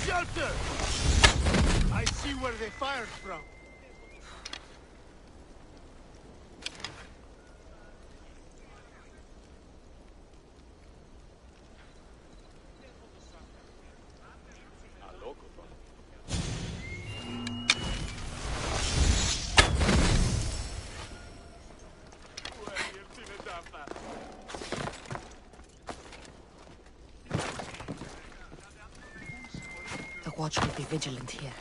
Shelter! I see where they fired from. The watch will be vigilant here.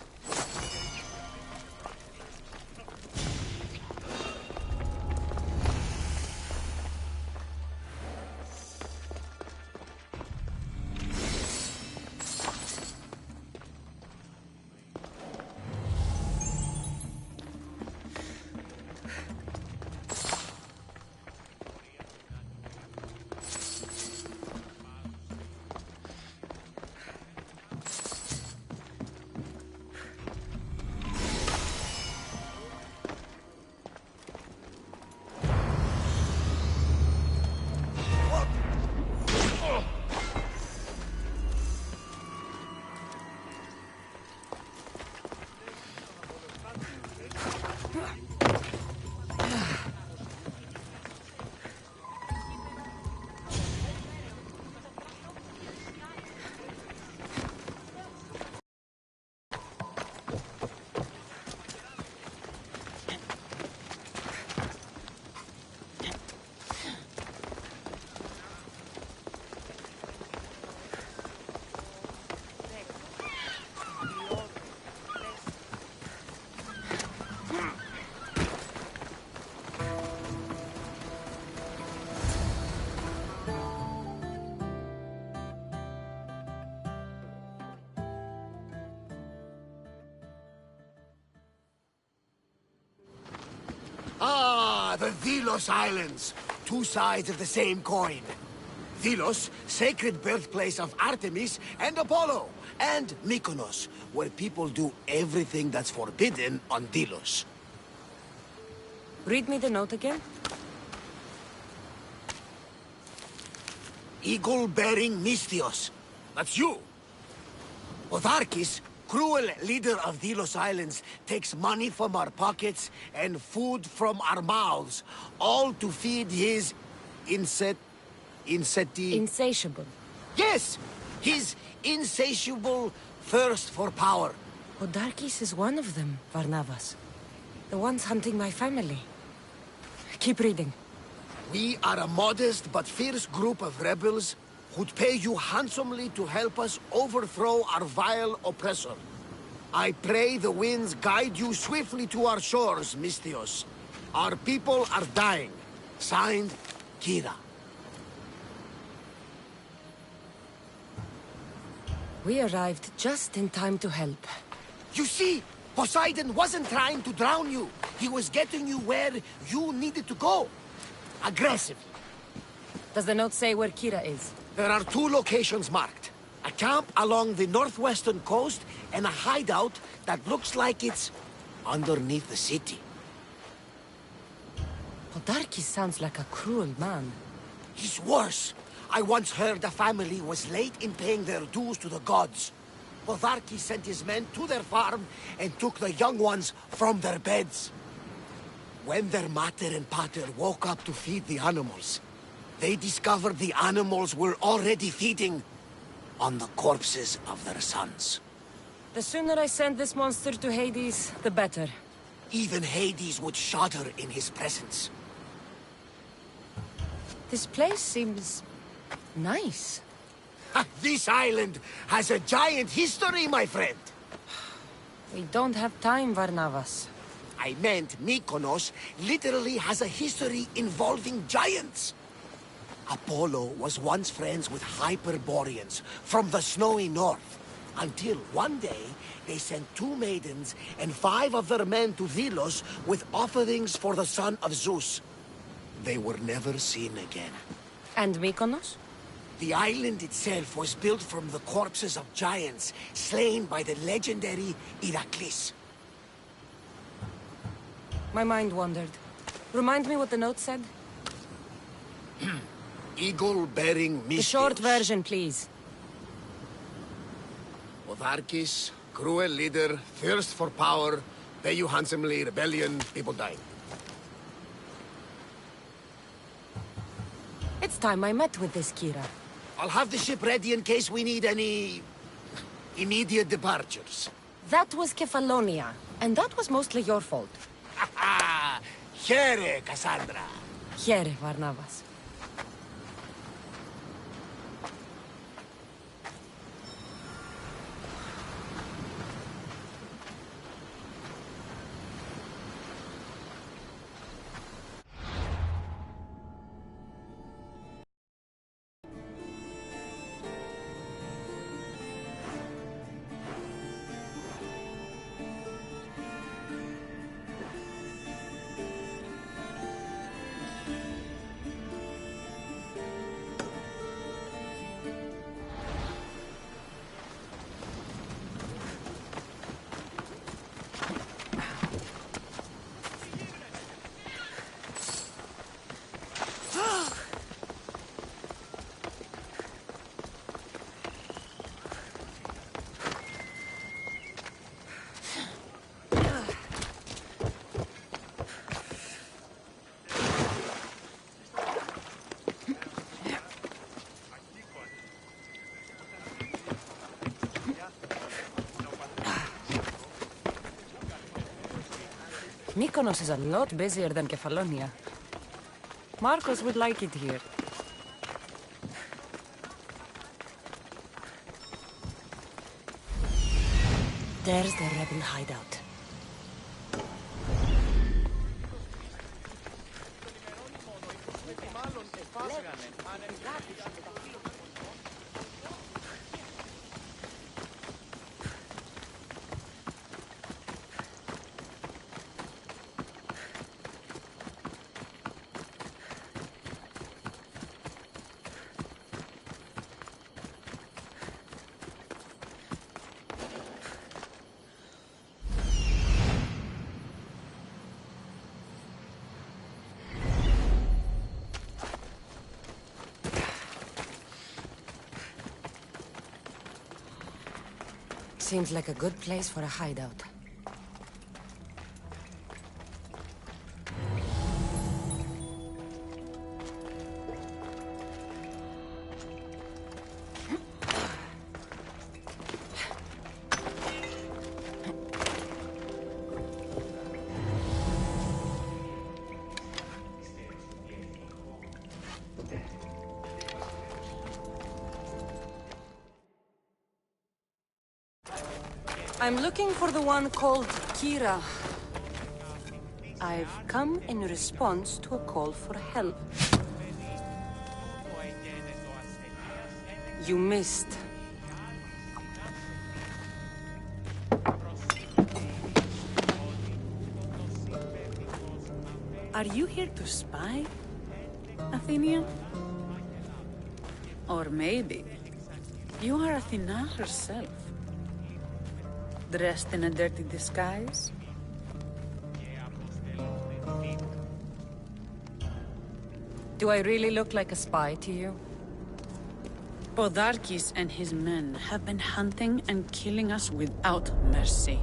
Ah, the Delos Islands. Two sides of the same coin. Delos, sacred birthplace of Artemis and Apollo. And Mykonos, where people do everything that's forbidden on Delos. Read me the note again. Eagle-bearing Misthios. That's you. Otharkis, cruel leader of Delos Islands, takes money from our pockets and food from our mouths, all to feed his Insatiable. Yes! His insatiable thirst for power. Odarkis is one of them, Varnavas. The ones hunting my family. Keep reading. We are a modest but fierce group of rebels who'd pay you handsomely to help us overthrow our vile oppressor. I pray the winds guide you swiftly to our shores, Misthios. Our people are dying. Signed, Kira. We arrived just in time to help. You see, Poseidon wasn't trying to drown you. He was getting you where you needed to go. Aggressive. Does the note say where Kira is? There are two locations marked. A camp along the northwestern coast and a hideout that looks like it's underneath the city. Odarkis sounds like a cruel man. He's worse. I once heard a family was late in paying their dues to the gods. Otharkis sent his men to their farm and took the young ones from their beds. When their mater and pater woke up to feed the animals, they discovered the animals were already feeding on the corpses of their sons. The sooner I send this monster to Hades, the better. Even Hades would shudder in his presence. This place seems nice. This island has a giant history, my friend. We don't have time, Varnavas. I meant Mykonos literally has a history involving giants. Apollo was once friends with Hyperboreans from the snowy north, until one day they sent 2 maidens and 5 of their men to Delos with offerings for the son of Zeus. They were never seen again. And Mykonos? The island itself was built from the corpses of giants slain by the legendary Iraklis. My mind wandered. Remind me what the note said? Eagle-bearing Misthios. The short version, please. Bovarkis, cruel leader, thirst for power, pay you handsomely, rebellion, people dying. It's time I met with this Kira. I'll have the ship ready in case we need any... immediate departures. That was Kefalonia, and that was mostly your fault. Ha ha! Here, Cassandra! Here, Varnavas. Mykonos is a lot busier than Kefalonia. Marcos would like it here. There's the rebel hideout. Seems like a good place for a hideout. I'm looking for the one called Kira. I've come in response to a call for help. You missed. Are you here to spy, Athenian? Or maybe you are Athena herself, dressed in a dirty disguise? Do I really look like a spy to you? Podarkis and his men have been hunting and killing us without mercy.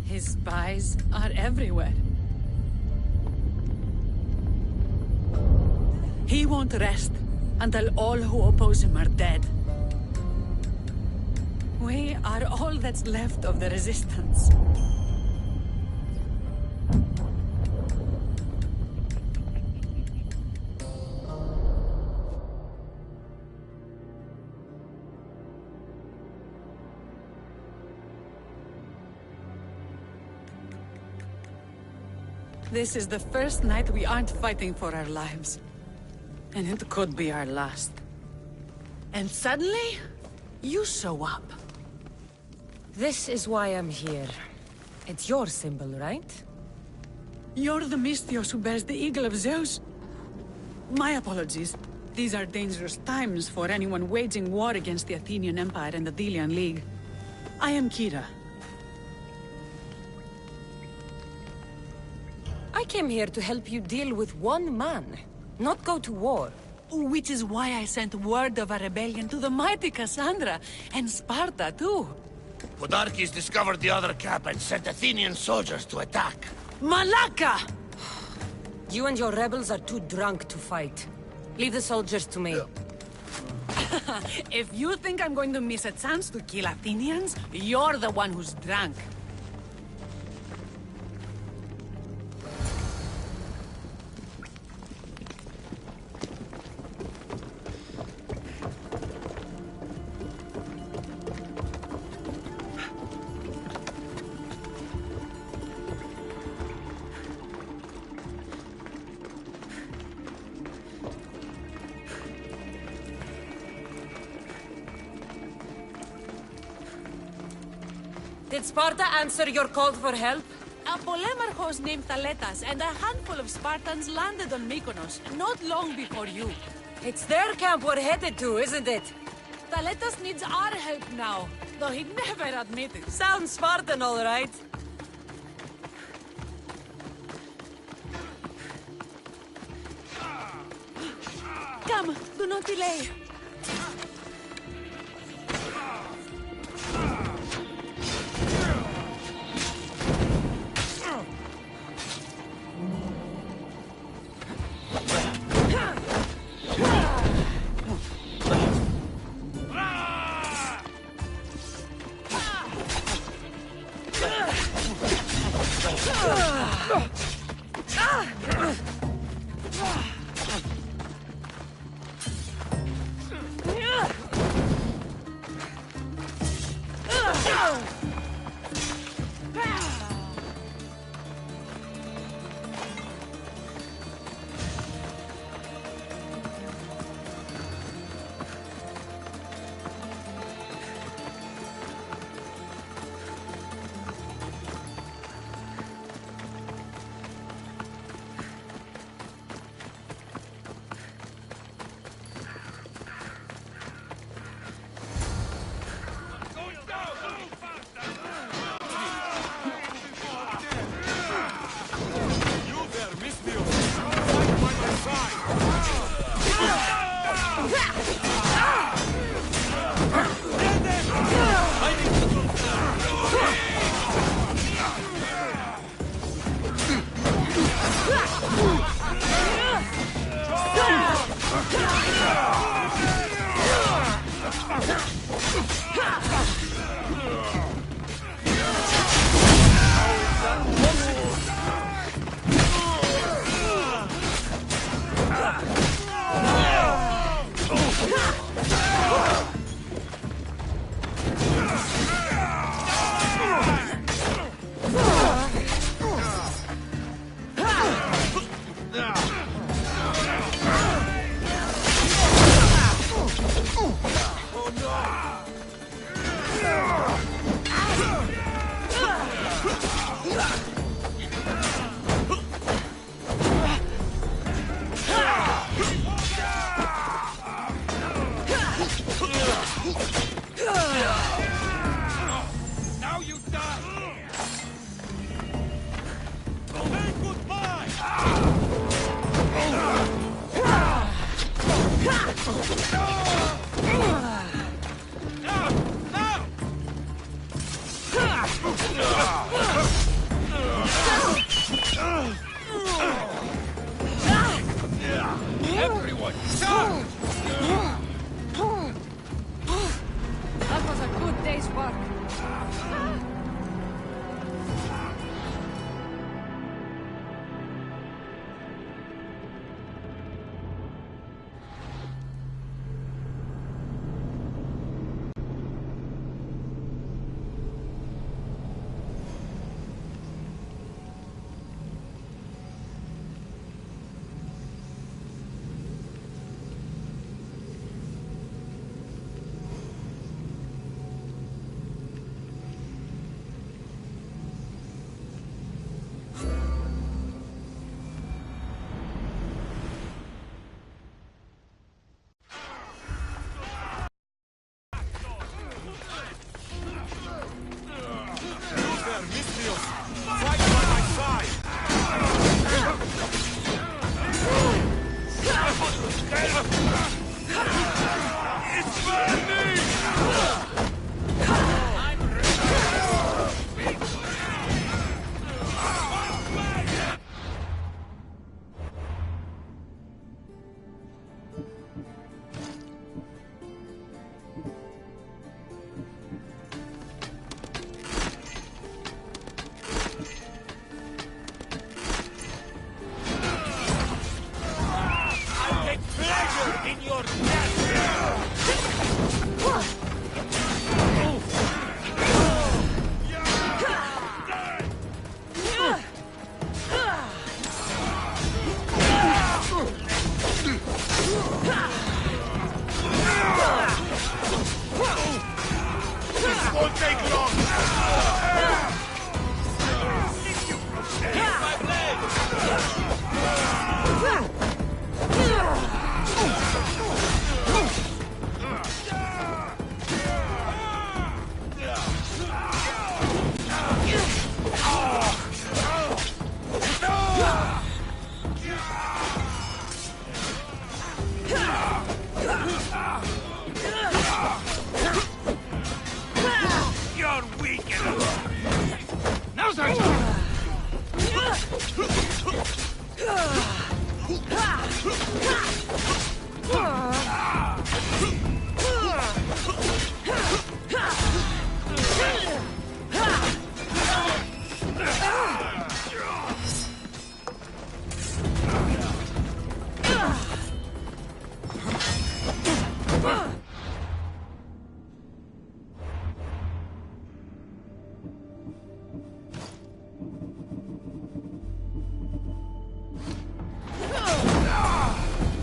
His spies are everywhere. He won't rest until all who oppose him are dead. We are all that's left of the resistance. This is the first night we aren't fighting for our lives. And it could be our last. And suddenly, you show up. This is why I'm here. It's your symbol, right? You're the Mystios who bears the eagle of Zeus? My apologies. These are dangerous times for anyone waging war against the Athenian Empire and the Delian League. I am Kira. I came here to help you deal with one man, not go to war. Which is why I sent word of a rebellion to the mighty Cassandra, and Sparta too. Podarkes discovered the other camp and sent Athenian soldiers to attack. Malaka! You and your rebels are too drunk to fight. Leave the soldiers to me. If you think I'm going to miss a chance to kill Athenians, you're the one who's drunk. Did Sparta answer your call for help? A polemarchos named Thaletas and a handful of Spartans landed on Mykonos, not long before you. It's their camp we're headed to, isn't it? Thaletas needs our help now, though he'd never admit it. Sounds Spartan, all right. Come, do not delay.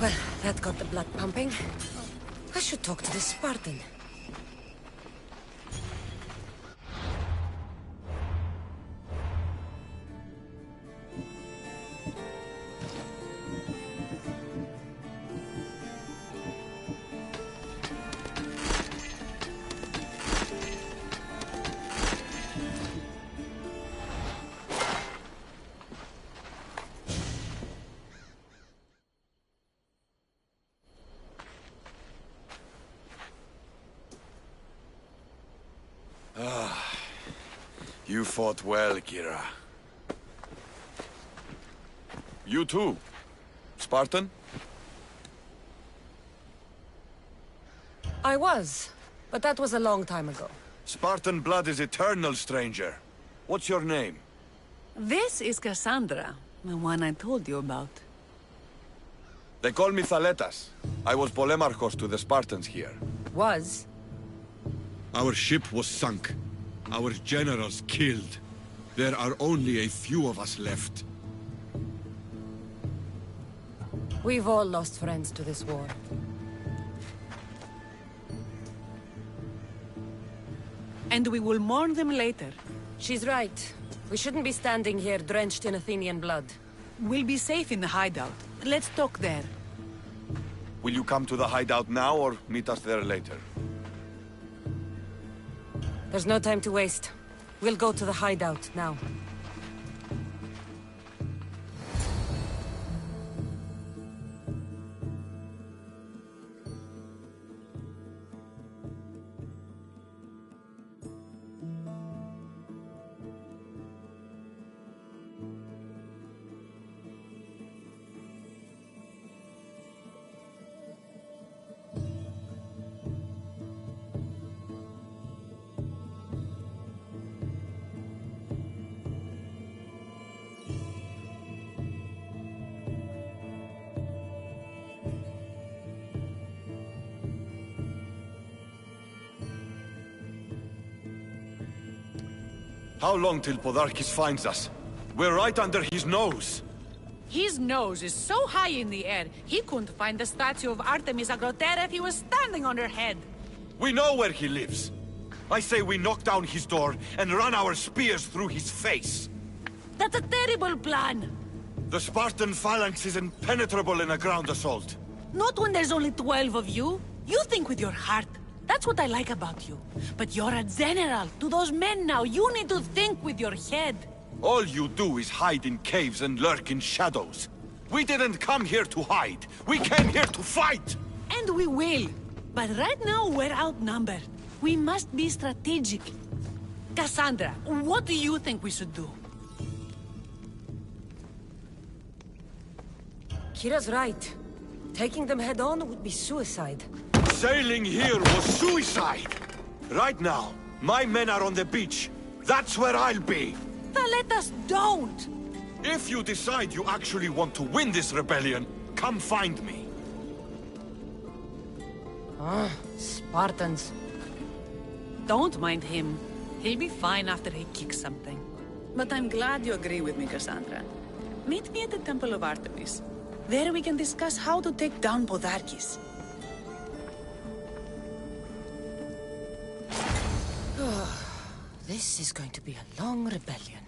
Well, that got the blood pumping. I should talk to this Spartan. You fought well, Kira. You too, Spartan? I was, but that was a long time ago. Spartan blood is eternal, stranger. What's your name? This is Cassandra, the one I told you about. They call me Thaletas. I was Polemarchos to the Spartans here. Was? Our ship was sunk. Our generals killed. There are only a few of us left. We've all lost friends to this war. And we will mourn them later. She's right. We shouldn't be standing here drenched in Athenian blood. We'll be safe in the hideout. Let's talk there. Will you come to the hideout now or meet us there later? There's no time to waste. We'll go to the hideout now. How long till Podarkis finds us? We're right under his nose. His nose is so high in the air, he couldn't find the statue of Artemis Agrotera if he was standing on her head. We know where he lives. I say we knock down his door and run our spears through his face. That's a terrible plan. The Spartan phalanx is impenetrable in a ground assault. Not when there's only 12 of you. You think with your heart. That's what I like about you. But you're a general. To those men now, you need to think with your head. All you do is hide in caves and lurk in shadows. We didn't come here to hide. We came here to fight! And we will. But right now, we're outnumbered. We must be strategic. Cassandra, what do you think we should do? Kira's right. Taking them head on would be suicide. Sailing here was suicide! Right now, my men are on the beach. That's where I'll be! Let us don't! If you decide you actually want to win this rebellion, come find me. Spartans. Don't mind him. He'll be fine after he kicks something. But I'm glad you agree with me, Cassandra. Meet me at the Temple of Artemis. There we can discuss how to take down Podarkis. This is going to be a long rebellion.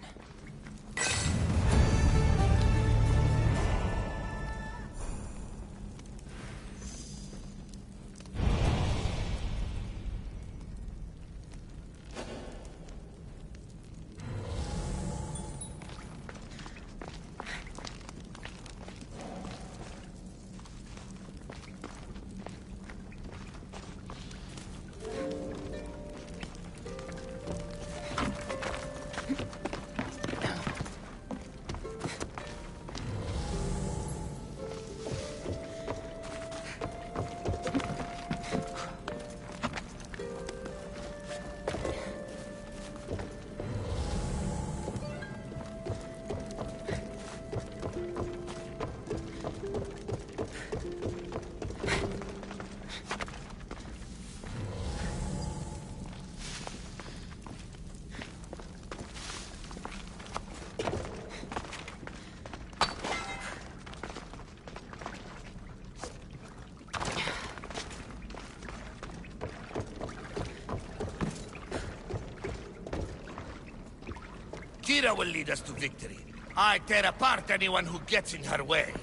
Mira will lead us to victory. I tear apart anyone who gets in her way.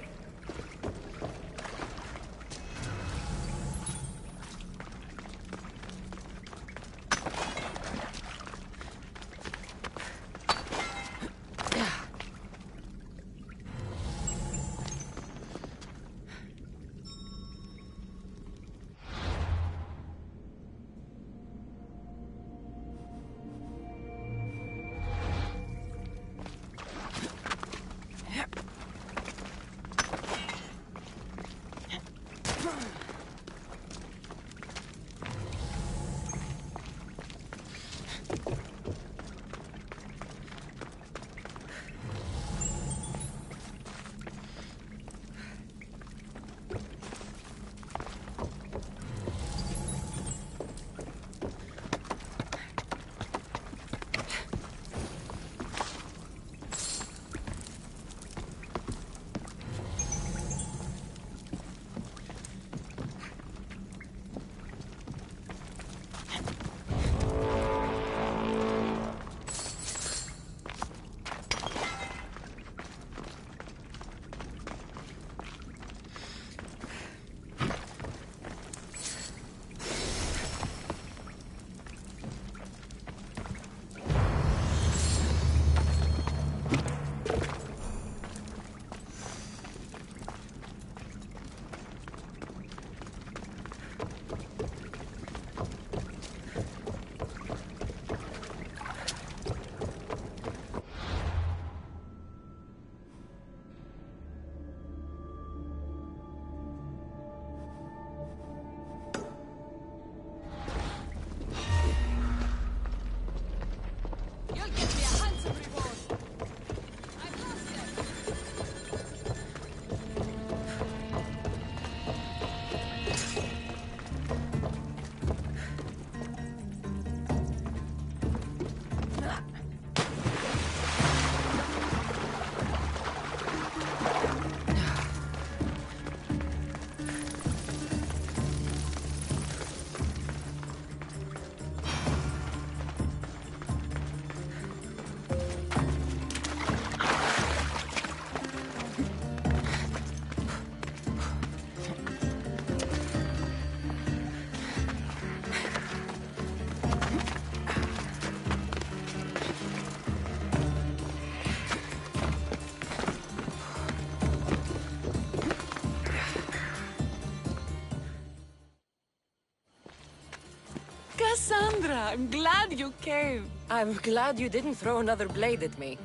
Cassandra, I'm glad you came. I'm glad you didn't throw another blade at me.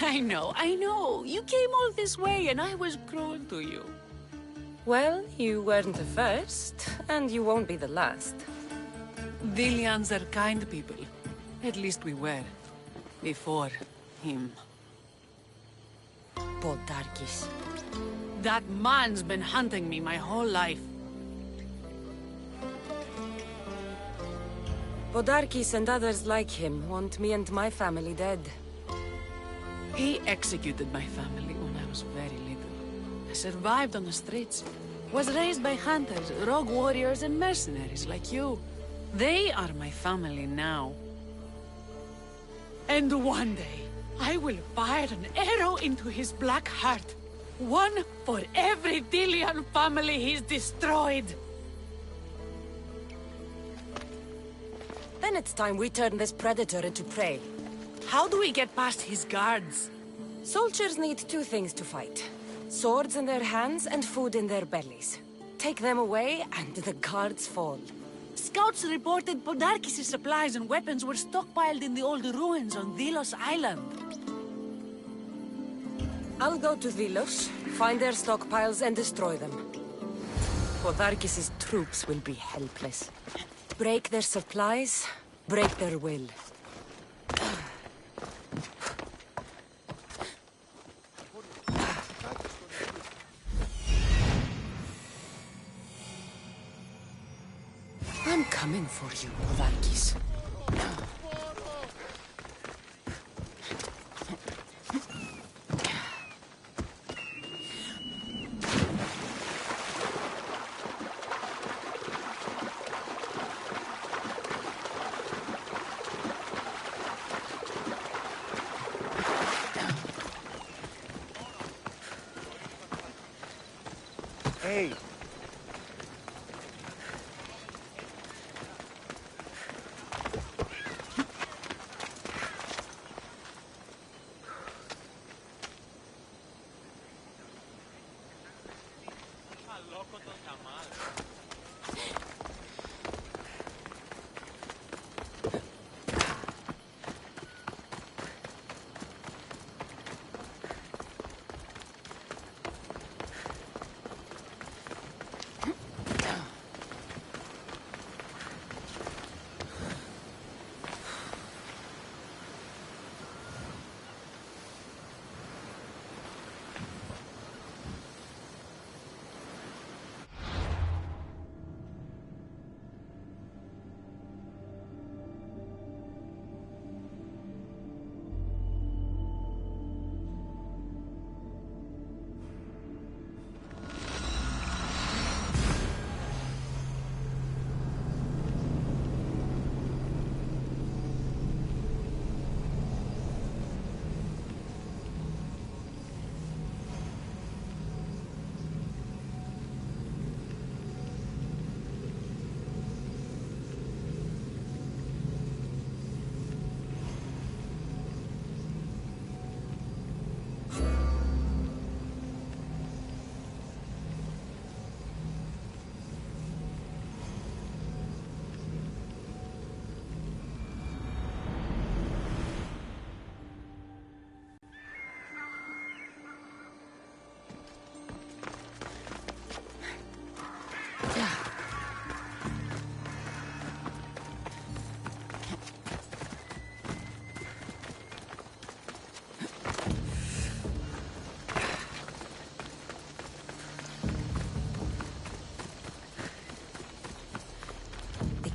I know. You came all this way and I was cruel to you. Well, you weren't the first, and you won't be the last. Villians are kind people. At least we were. Before him. Podarkis. That man's been hunting me my whole life. Podarkis and others like him want me and my family dead. He executed my family when I was very little. I survived on the streets. Was raised by hunters, rogue warriors, and mercenaries like you. They are my family now. And one day, I will fire an arrow into his black heart. One for every Dillian family he's destroyed. Then it's time we turn this predator into prey. How do we get past his guards? Soldiers need two things to fight. Swords in their hands and food in their bellies. Take them away and the guards fall. Scouts reported Podarkis' supplies and weapons were stockpiled in the old ruins on Delos Island. I'll go to Delos, find their stockpiles and destroy them. Podarkis' troops will be helpless. Break their supplies, break their will. I'm coming for you, Podarkis. Hey.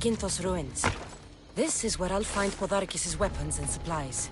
Kintos ruins. This is where I'll find Podarkis' weapons and supplies.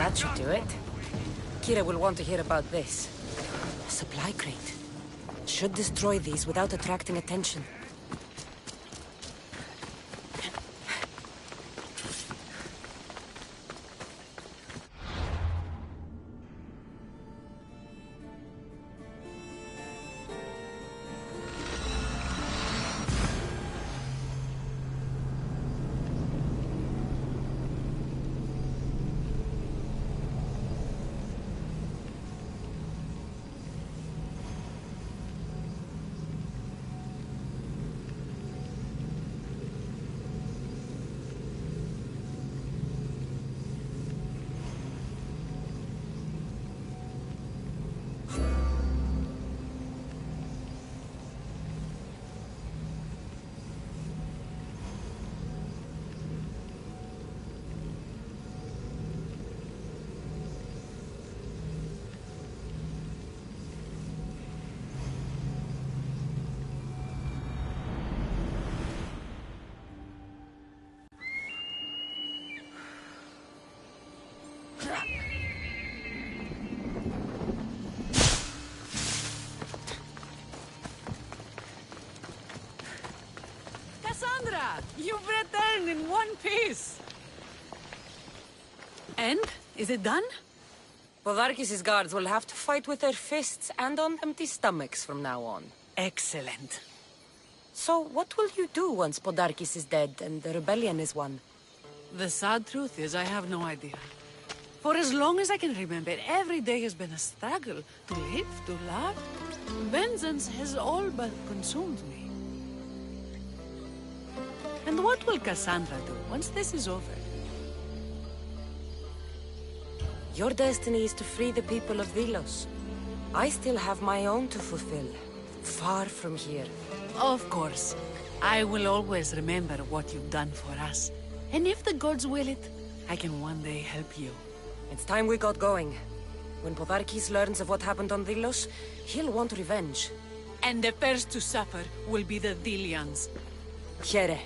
That should do it. Kira will want to hear about this. A supply crate. Should destroy these without attracting attention. You've returned in one piece! And? Is it done? Podarkis' guards will have to fight with their fists and on empty stomachs from now on. Excellent. So what will you do once Podarkis is dead and the rebellion is won? The sad truth is I have no idea. For as long as I can remember, every day has been a struggle to live, to love. Vengeance has all but consumed me. And what will Cassandra do once this is over? Your destiny is to free the people of Vilos. I still have my own to fulfill, far from here. Of course. I will always remember what you've done for us. And if the gods will it, I can one day help you. It's time we got going. When Podarkis learns of what happened on Vilos, he'll want revenge. And the first to suffer will be the Dilians. Here.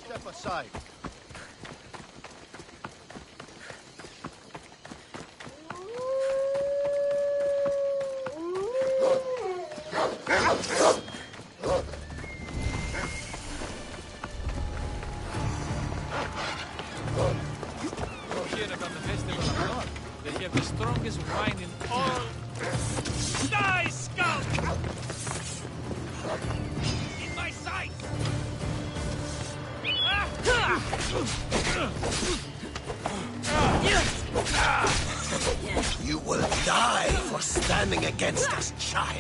Step aside. Hear about the festival of blood. They have the strongest wine in all. Die, skunk! In my sight! You will die for standing against us, child.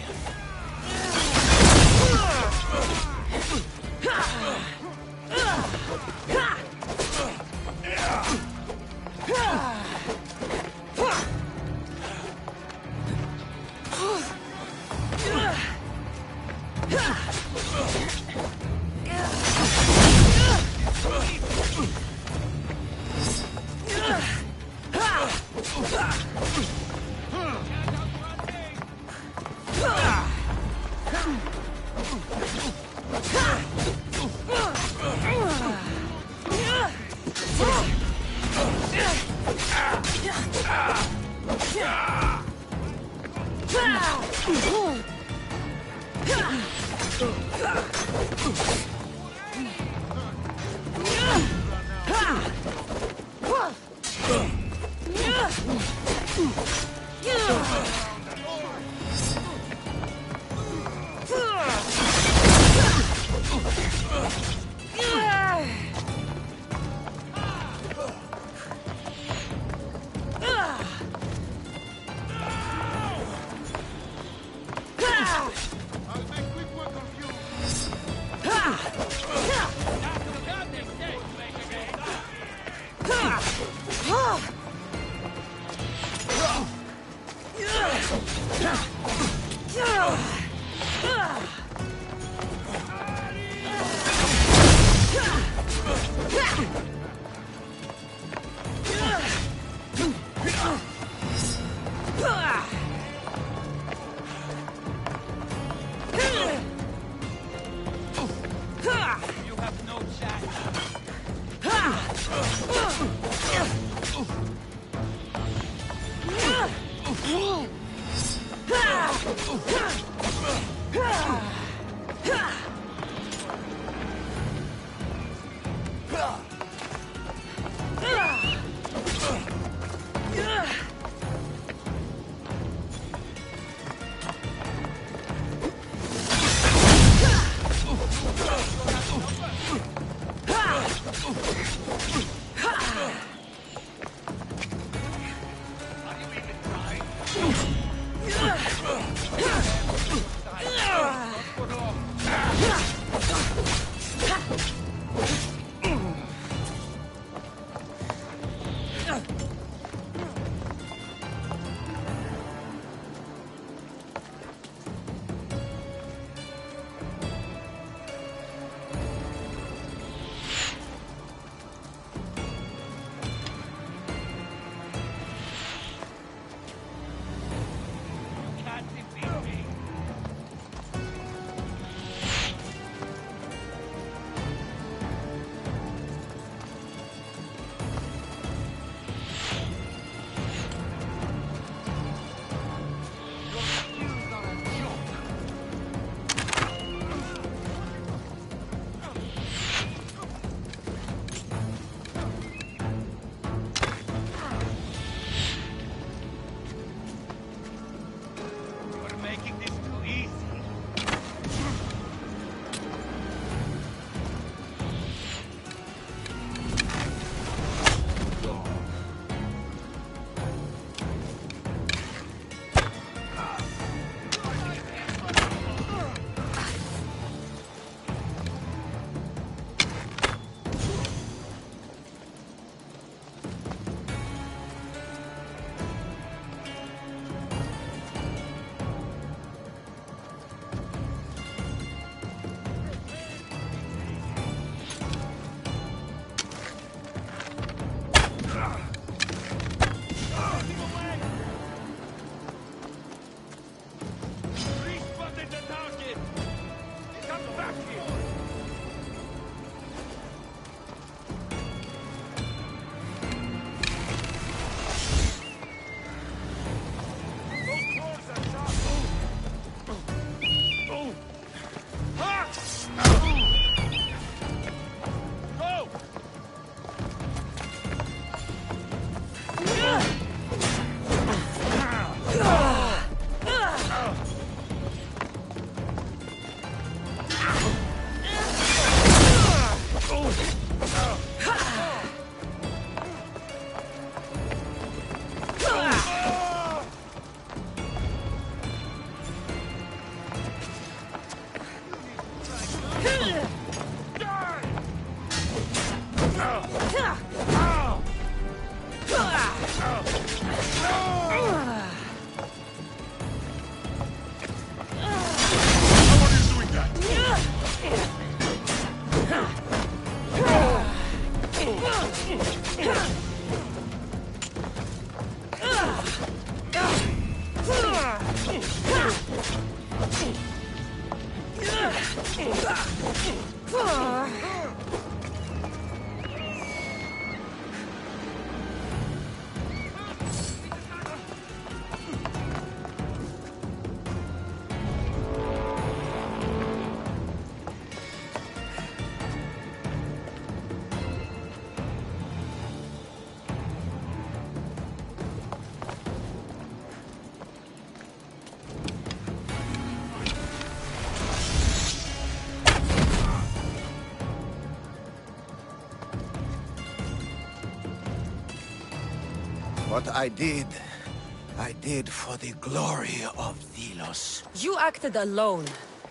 What I did for the glory of Delos. You acted alone,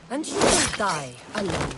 and you will die alone.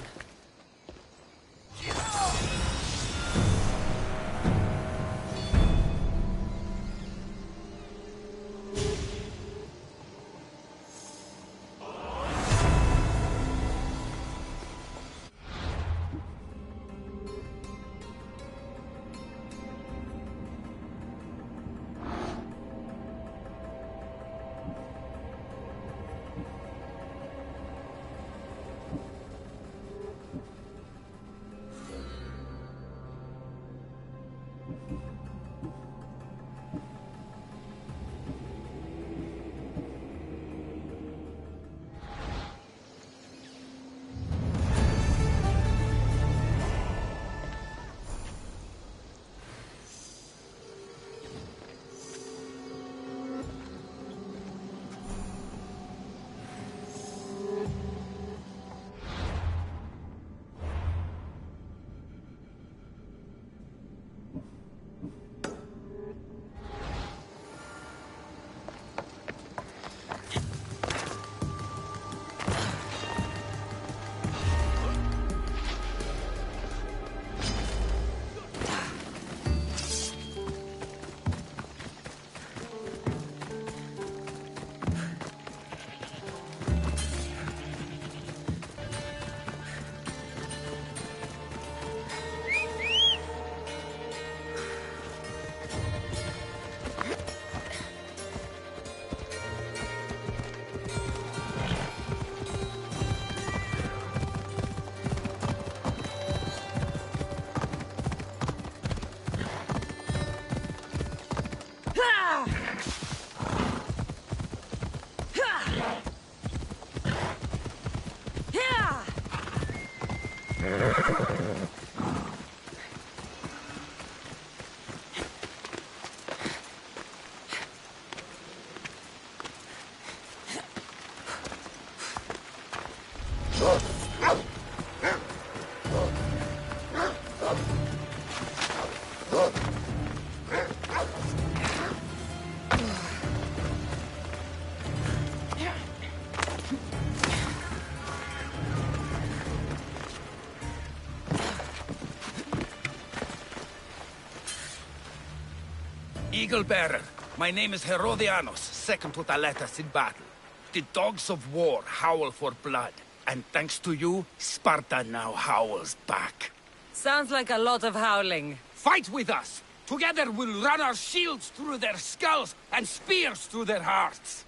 Eagle Bearer, my name is Herodianos, second to Thaletas in battle. The dogs of war howl for blood, and thanks to you, Sparta now howls back. Sounds like a lot of howling. Fight with us! Together we'll run our shields through their skulls and spears through their hearts!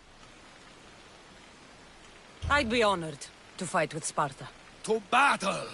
I'd be honored to fight with Sparta. To battle!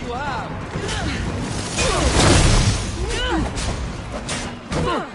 you have.